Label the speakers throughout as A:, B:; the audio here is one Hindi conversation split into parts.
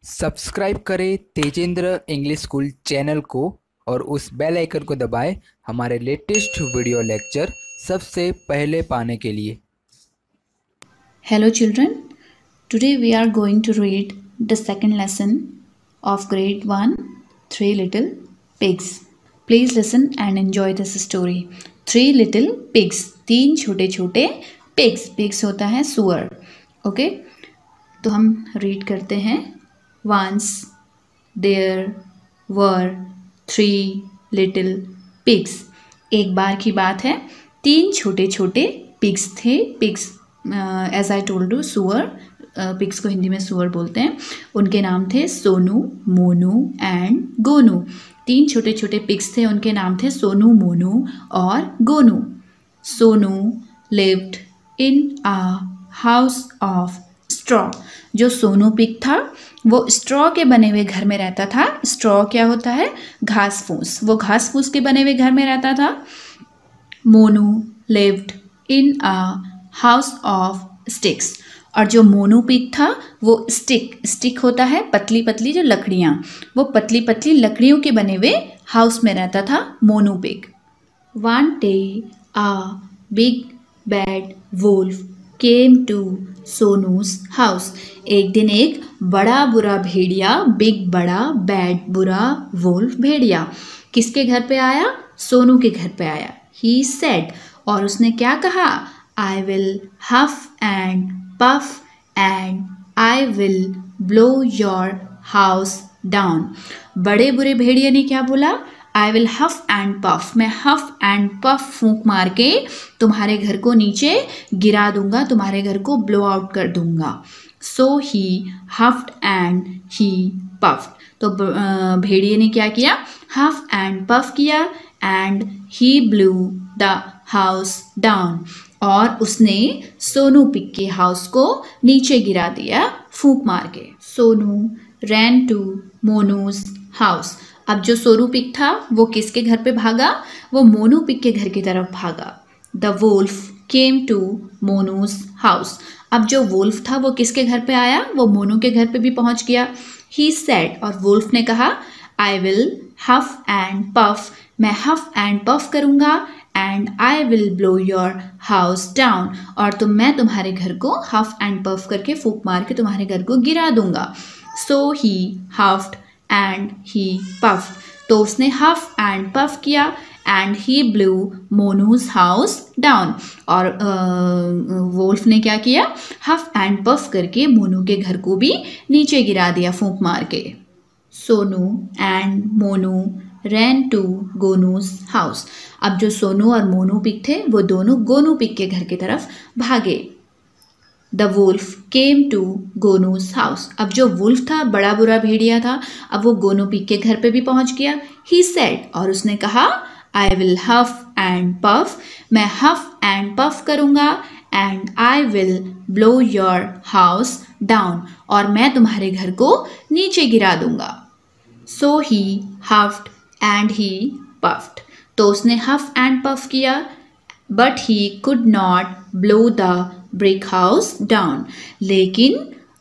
A: सब्सक्राइब करें तेजेंद्र इंग्लिश स्कूल चैनल को और उस बेल आइकन को दबाएं हमारे लेटेस्ट वीडियो लेक्चर सबसे पहले पाने के लिए।
B: Hello children, today we are going to read the second lesson of grade 1, Three Little Pigs. Please listen and enjoy this story. Three little pigs, तीन छोटे छोटे pigs. Pigs होता है सुअर. ओके, तो हम read करते हैं. Once there were three little pigs. एक बार की बात है, तीन छोटे छोटे pigs थे. Pigs as I told you सुअर, पिग्स को हिंदी में सुअर बोलते हैं. उनके नाम थे सोनू, मोनू एंड गोनू. तीन छोटे छोटे पिग्स थे, उनके नाम थे सोनू, मोनू और Gonu. Sonu lived in a house of straw. जो सोनू पिग था वो स्ट्रॉ के बने हुए घर में रहता था. स्ट्रॉ क्या होता है? घास फूस. वो घास फूस के बने हुए घर में रहता था. Monu lived in a house of sticks. और जो मोनू पिग था वो स्टिक होता है पतली पतली जो लकड़ियाँ, वो पतली पतली लकड़ियों के बने हुए हाउस में रहता था Monu pig. One day a big bad wolf came to Sonu's house. एक दिन एक बड़ा बुरा भेड़िया, बिग बड़ा बैड बुरा वुल्फ भेड़िया किसके घर पे आया? सोनू के घर पे आया. ही सेड, और उसने क्या कहा? I will huff and puff and I will blow your house down. बड़े बुरे भेड़िया ने क्या बोला? I will huff and puff. मैं huff and puff फूंक मार के तुम्हारे घर को नीचे गिरा दूंगा, तुम्हारे घर को blow out कर दूंगा. So he huffed and he puffed. तो भेड़िए ने क्या किया? Huff and puff किया and he blew the house down. और उसने सोनू पिग के हाउस को नीचे गिरा दिया फूंक मार के. Sonu ran to Monu's house. अब जो सोनू पिग था वो किसके घर पे भागा? वो मोनू पिग के घर की तरफ भागा. The wolf came to Monu's house. अब जो वुल्फ था वो किसके घर पे आया? वो मोनू के घर पे भी पहुंच गया. ही सेड, और वुल्फ ने कहा, आई विल हफ एंड पफ. मैं हफ एंड पफ करूंगा and I will blow your house down. और मैं तुम्हारे घर को हफ एंड पफ करके फूंक मार के तुम्हारे घर को गिरा दूंगा. So he huffed and he puffed. तो उसने हफ एंड पफ किया and he blew Monu's house down. और वुल्फ ने क्या किया? हफ एंड पफ करके मोनू के घर को भी नीचे गिरा दिया फूंक मार के. Sonu and Monu ran to Gonu's house. अब जो सोनू और मोनू पिग थे वो दोनों गोनू पिग के घर की तरफ भागे. The wolf came to Gonu's house. अब जो वुल्फ था, बड़ा बुरा भेड़िया था, अब वो गोनू पिग के घर पे भी पहुंच गया. ही सेड, और उसने कहा, आई विल हफ एंड पफ. मैं हफ एंड पफ करूंगा and I will blow your house down. और मैं तुम्हारे घर को नीचे गिरा दूंगा. So he huffed and he puffed. तो उसने हफ एंड पफ किया but he could not blow the brick house down. लेकिन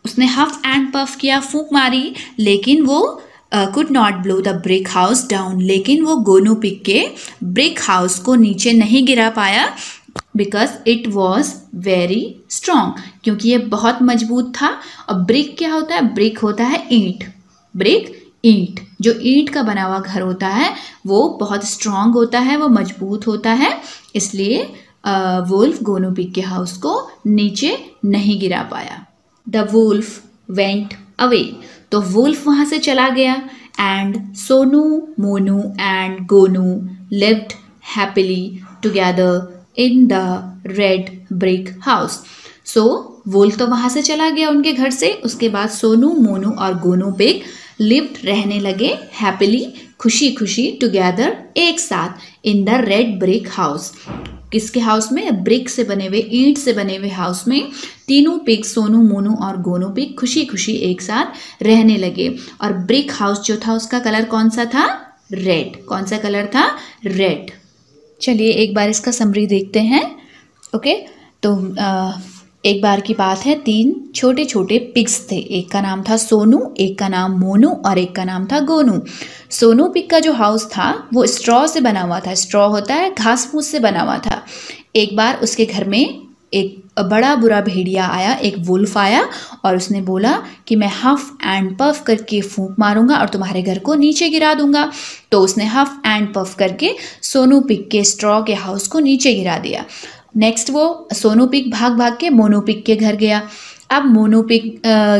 B: उसने हफ एंड पफ किया, फूंक मारी, लेकिन वो could not blow the brick house down. लेकिन वो गोनू पिग के ब्रिक हाउस को नीचे नहीं गिरा पाया because it was very strong. क्योंकि ये बहुत मजबूत था. और ब्रिक क्या होता है? ब्रिक होता है ईंट. ब्रिक ईंट, जो ईंट का बना हुआ घर होता है वो बहुत स्ट्रांग होता है, वो मजबूत होता है. इसलिए वुल्फ गोनू पिग के हाउस को नीचे नहीं गिरा पाया. The wolf went away. तो वुल्फ वहाँ से चला गया and Sonu, Monu and Gonu lived happily together in the red brick house. So wolf तो वहाँ से चला गया उनके घर से. उसके बाद सोनू, मोनू और गोनू पिग लिव्ड रहने लगे हैप्पीली, खुशी खुशी, टुगेदर एक साथ, इन द रेड ब्रिक हाउस. किसके हाउस में? ब्रिक से बने हुए, ईंट से बने हुए हाउस में तीनों पिग, सोनू, मोनू और गोनू पिग खुशी खुशी एक साथ रहने लगे. और ब्रिक हाउस जो था उसका कलर कौन सा था? रेड. कौन सा कलर था? रेड. चलिए एक बार इसका समरी देखते हैं. ओके, तो एक बार की बात है, 3 छोटे छोटे पिग्स थे। एक का नाम था सोनू, एक का नाम मोनू और एक का नाम था गोनू। सोनू पिग का जो हाउस था वो स्ट्रॉ से बना हुआ था। स्ट्रॉ होता है घास फूस से बना हुआ था। एक बार उसके घर में एक बड़ा बुरा भेड़िया आया, एक वुल्फ आया और उसने बोला कि मैं हफ एंड पफ करके फूंक मारूंगा और तुम्हारे घर को नीचे गिरा दूंगा। तो उसने हफ एंड पफ करके सोनू पिग के स्ट्रॉ के हाउस को नीचे गिरा दिया। नेक्स्ट वो सोनू पिग भाग भाग के मोनू पिग के घर गया। अब मोनू पिग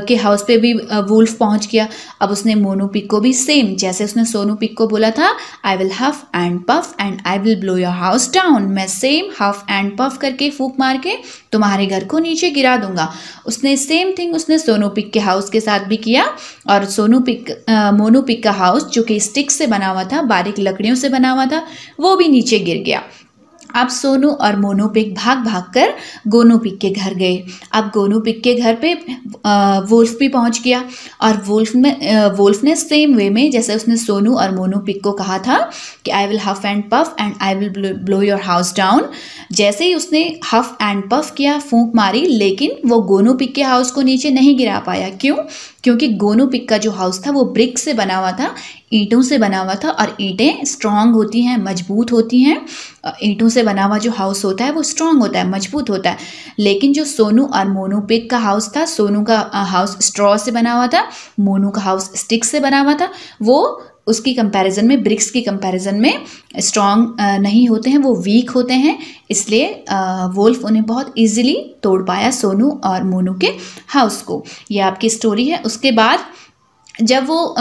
B: के हाउस पे भी वुल्फ पहुंच गया। अब उसने मोनू पिग को भी सेम जैसे उसने सोनू पिग को बोला था, I will huff and puff and I will blow your house down, मैं सेम हफ एंड पफ करके फूंक मार के तुम्हारे घर को नीचे गिरा दूंगा। उसने सेम थिंग उसने सोनू पिग के हाउस के साथ भी किया और मोनू पिग का हाउस जो कि स्टिक से बना हुआ था, बारीक लकड़ियों से बना हुआ था, वो भी नीचे गिर गया। अब सोनू और मोनू पिग भाग भाग कर गोनू पिग के घर गए। अब गोनू पिग के घर पे वुल्फ भी पहुंच गया और वुल्फ ने सेम वे में जैसे उसने सोनू और मोनू पिग को कहा था कि I will huff and puff and I will blow your house down, जैसे ही उसने हफ एंड पफ किया, फूंक मारी, लेकिन वो गोनू पिग के हाउस को नीचे नहीं गिरा पाया। क्यों? क्योंकि गोनू पिग का जो हाउस था वो ब्रिक से बना हुआ था, ईंटों से बना हुआ था और ईंटें स्ट्रांग होती हैं, मजबूत होती हैं। ईंटों से बना हुआ जो हाउस होता है वो स्ट्रांग होता है, मजबूत होता है। लेकिन जो सोनू और मोनू पिग का हाउस था, सोनू का हाउस स्ट्रॉ से बना हुआ था, मोनू का हाउस स्टिक से बना हुआ था। वो उसकी कंपैरिजन में, ब्रिक्स की कंपैरिजन में स्ट्रांग नहीं होते हैं, वो वीक होते हैं। इसलिए वुल्फ उन्हें बहुत इजीली तोड़ पाया, सोनू और मोनू के हाउस को। ये आपकी स्टोरी है। उसके बाद जब वो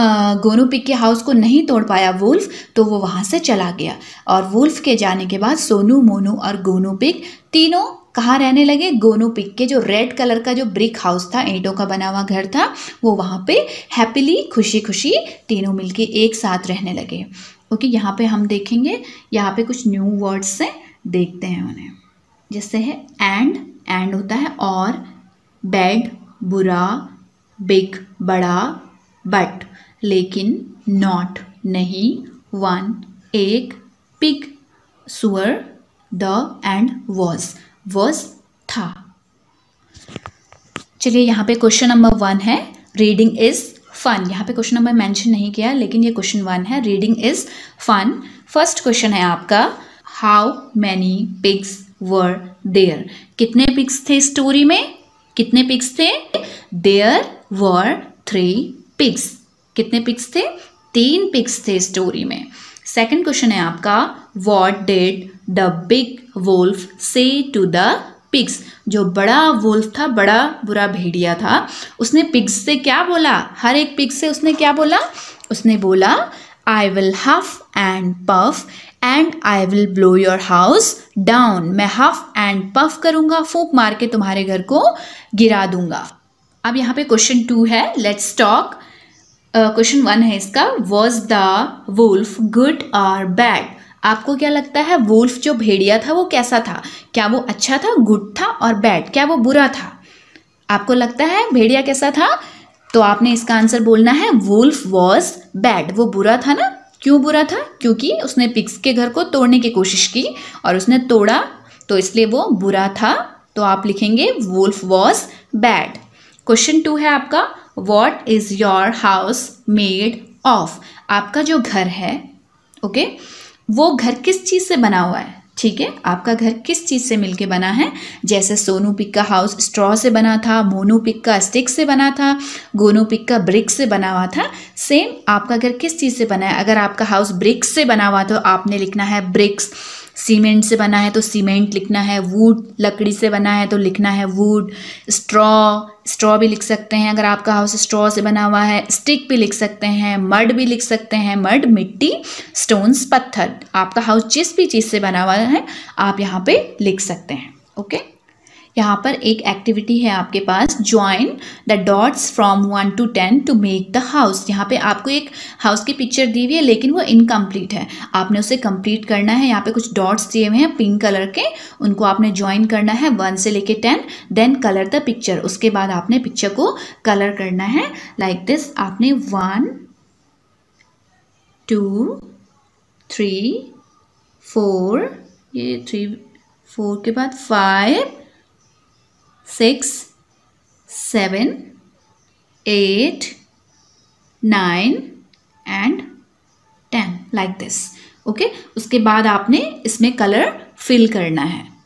B: गोनू पिग के हाउस को नहीं तोड़ पाया वुल्फ, तो वो वहाँ से चला गया और वुल्फ के जाने के बाद सोनू, मोनू और गोनू पिग तीनों कहाँ रहने लगे? गोनू पिग के जो रेड कलर का जो ब्रिक हाउस था, ईंटों का बना हुआ घर था, वो वहाँ पे हैप्पीली, खुशी खुशी तीनों मिलके एक साथ रहने लगे। ओके, यहाँ पे हम देखेंगे, यहाँ पे कुछ न्यू वर्ड्स से देखते हैं उन्हें। जैसे है एंड होता है और, बैड बुरा, बिग बड़ा, बट लेकिन, नॉट नहीं, वन एक, पिग सुअर, द एंड वॉज था। चलिए यहाँ पे क्वेश्चन नंबर 1 है, रीडिंग इज फन। यहाँ पे क्वेश्चन नंबर मेंशन नहीं किया, लेकिन ये क्वेश्चन 1 है, reading is fun. First question है आपका, how many pigs were there. कितने पिग्स थे स्टोरी में? कितने पिग्स थे? There were 3 pigs. कितने पिग्स थे? 3 पिग्स थे स्टोरी में। सेकंड क्वेश्चन है आपका, what did the big wolf say to the pigs. जो बड़ा वुल्फ था, बड़ा बुरा भेड़िया था, उसने पिग्स से क्या बोला? हर एक पिग से उसने क्या बोला? उसने बोला, I will huff and puff and I will blow your house down. मैं हफ एंड पफ करूंगा, फूंक मार के तुम्हारे घर को गिरा दूंगा। अब यहाँ पे क्वेश्चन 2 है, लेट्स टॉक। क्वेश्चन 1 है इसका, वॉज द वुल्फ गुड और बैड। आपको क्या लगता है, वुल्फ जो भेड़िया था वो कैसा था? क्या वो अच्छा था, गुड था, और बैड क्या वो बुरा था? आपको लगता है भेड़िया कैसा था? तो आपने इसका आंसर बोलना है, वुल्फ वॉज बैड। वो बुरा था ना? क्यों बुरा था? क्योंकि उसने पिग्स के घर को तोड़ने की कोशिश की और उसने तोड़ा, तो इसलिए वो बुरा था। तो आप लिखेंगे वुल्फ वॉज बैड। क्वेश्चन 2 है आपका, what is your house made of. आपका जो घर है, ओके, वो घर किस चीज़ से बना हुआ है? ठीक है, आपका घर किस चीज़ से मिलके बना है? जैसे सोनू पिग का हाउस स्ट्रॉ से बना था, मोनू पिग का स्टिक से बना था, गोनू पिग का ब्रिक से बना हुआ था, सेम आपका घर किस चीज़ से बना है? अगर आपका हाउस ब्रिक से बना हुआ तो आपने लिखना है ब्रिक्स, सीमेंट से बना है तो सीमेंट लिखना है, वुड लकड़ी से बना है तो लिखना है वुड, स्ट्रॉ भी लिख सकते हैं अगर आपका हाउस स्ट्रॉ से बना हुआ है, स्टिक भी लिख सकते हैं, मड भी लिख सकते हैं, मड मिट्टी, स्टोन्स पत्थर। आपका हाउस जिस भी चीज़ से बना हुआ है आप यहाँ पे लिख सकते हैं। ओके, यहाँ पर एक एक्टिविटी है आपके पास, join the dots from 1 to 10 to make the house. यहाँ पे आपको एक हाउस की पिक्चर दी हुई है लेकिन वो इनकम्प्लीट है, आपने उसे कंप्लीट करना है। यहाँ पे कुछ डॉट्स दिए हुए हैं पिंक कलर के, उनको आपने ज्वाइन करना है 1 से लेके 10, देन कलर द पिक्चर। उसके बाद आपने पिक्चर को कलर करना है लाइक दिस। आपने 1 2 3 4, ये 3 4 के बाद 5 6, 7, 8, 9 and 10 like this. ओके, उसके बाद आपने इसमें कलर फिल करना है.